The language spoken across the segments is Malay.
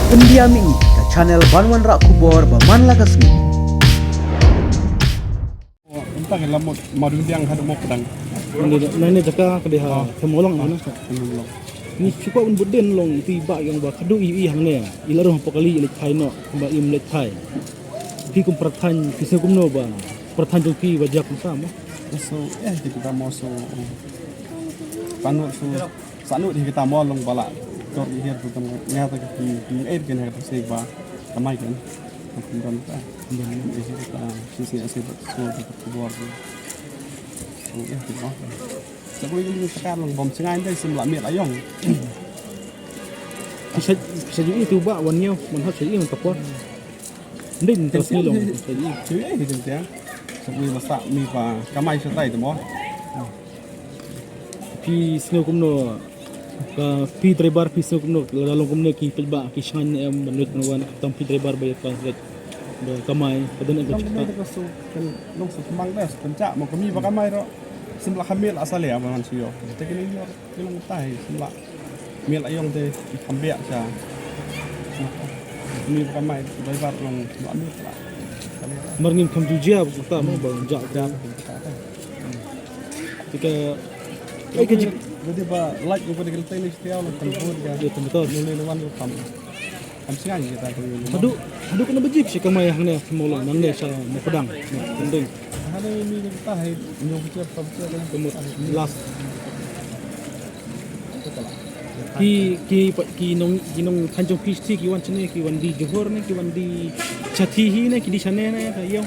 Pendiami ke channel Banwan Rak Kubor Berman Lagasmi. Entah yang lama madu yang ada mau pedang. Nani jaka kedeha semolong ana. Belum. Ni cukup buden long tiba yang ba kadu i hang ne. Ilaruh pakali ilik thai no ba im lek thai. Pi kum prathan kise kum no ba. Prathan jong pi wajak sama. So kita mau so panut so sanut kita mau long bala. Tor hier tu tong nyata ke di kan harus seba ramai kan. Kemudian kita sisi asli so keluar. So kita Sebab ini sekarang bom sengai dah semula miat ayong. Bisa juga itu ba wannya man hat sai man kapor. Ndin terus ni long sai. Cuy itu dia. Sebab masak mi pa kamai setai tu mo. Pi snow kum no pi driver pi snow kum no lalong kum ne ki pelba ki shan em menut nawan tam pi driver bayar translate. Kamai padan ang Kamai tu so kan long so kembang dah pencak mau kami pa kamai ro. Semula hamil asal ya man suyo. Tapi ni yo kilang tai semula mil ayong te hambiak sa. Ni kamai driver long semula ambil lah. Marngin kam jujia ta mo ba jak jak. Tika Jadi ba like kepada kita ini setiap orang tempur ya. Ya betul. Mulai lawan tu kam. Kam siang kita tu. Hadu kena bejik si kamai hang ne semolo nang ne sa mo pedang. Penting. Ada ini kita hai nyong kita pabcia kan Kemut last. Ki nong Tanjung Pisti ki wan chene ki wan di Johor ne ki wan di Chatihi ne ki di chane ne ka yo.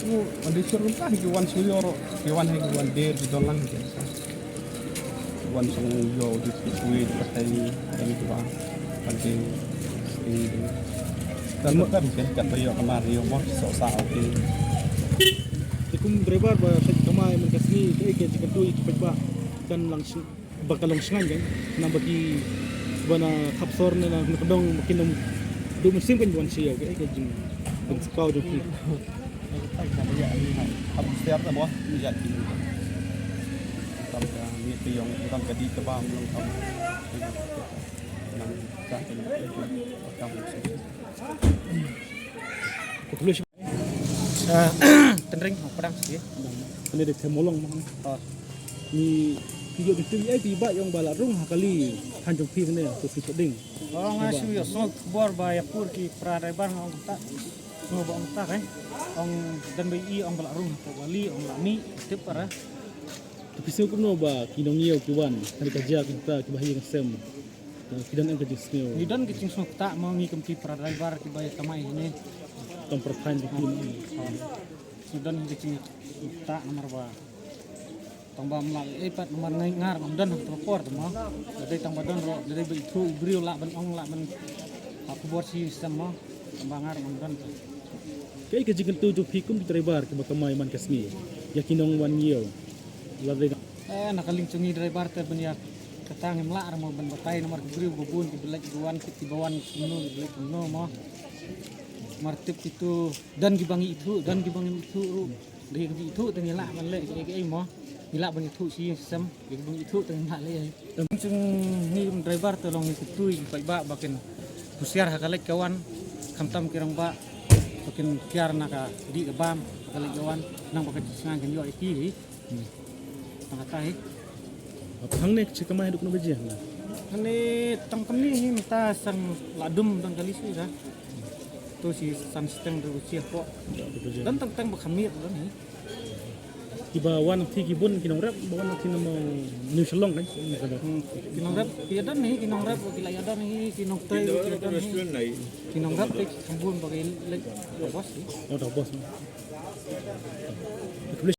Oh, ada suruh entah ki wan suyo ki wan hai ki wan der di dolang ke. Wan song yo di kuwi di pakai ini tu bang. Penting ini. Dan kan kat yo kemari yo mo so sa okey. Kum driver ba sa kamay man kasi kay kay tikatoy pagba kan lang bakalong singan kan nang bagi bana kapsor na nakadong makinom do musim kan wan siya kay kay jing ang sakaw do ki Ay kami ya ini hai. Habis setiap tu mo ya ki. Tam ka ni tu yung tam ka di ka ba mo tam. Nang ka ni tam. ko tuloy Tenring pedang sih. kani de semolong mo ni tiyo bitu ai tiba yung balarung hakali Tanjung Pi ne to si ding Orang asyik ya sok bor bayar pur ki pradaibar orang tak semua bang tak kan. Orang dan BI orang belarung atau wali orang lami tip para. tapi se ko no ba kinong iyo kiwan hari kerja kita ki bahi ng sem kidan ang kajis niyo Nidan kicing sok tak mau ngikem ki pradaibar ki bayar kamai ini. tam perthan di kin Nidan kicing tak nomor ba. Tambah melak lipat nomor ngar dan terpor tu mah. Dari tambah dan ro dari itu brio lak ben ong lak ben aku buat si sama tambah ngar dan kay kajikan tu pikum driver ki bakamay man kasmi yakinong wan iyo ladai nakalintungi driver ter banyak ketang melak mau ben batai nomor brio bubun ki belak duan ki bawan kuno belak kuno mah martip itu dan gibangi itu ru dari itu tengilak man le ai mah hilak banyak tu si sem gibangi itu tengilak le ceng ni driver tolong itu pai ba bakin pusiar hakalek kawan kamtam kirang ba bakin kiar naka di bam hakalek kawan nang bakin senang kan yo iki tengah tahi apa hang ne si kamay duk no beji hang Ini tang kami ni minta sang ladum dan kali sih dah. Tu si san steng tu siap kok. Dan tang berkami tu ni. kiba wan ti kibun kinong rap bawan ti no new salong kan Kinong rap, dia dan ni kinong rap, kila ada ni kinong teh, kinong rap tu sambun bagi lek bos. oh dah bos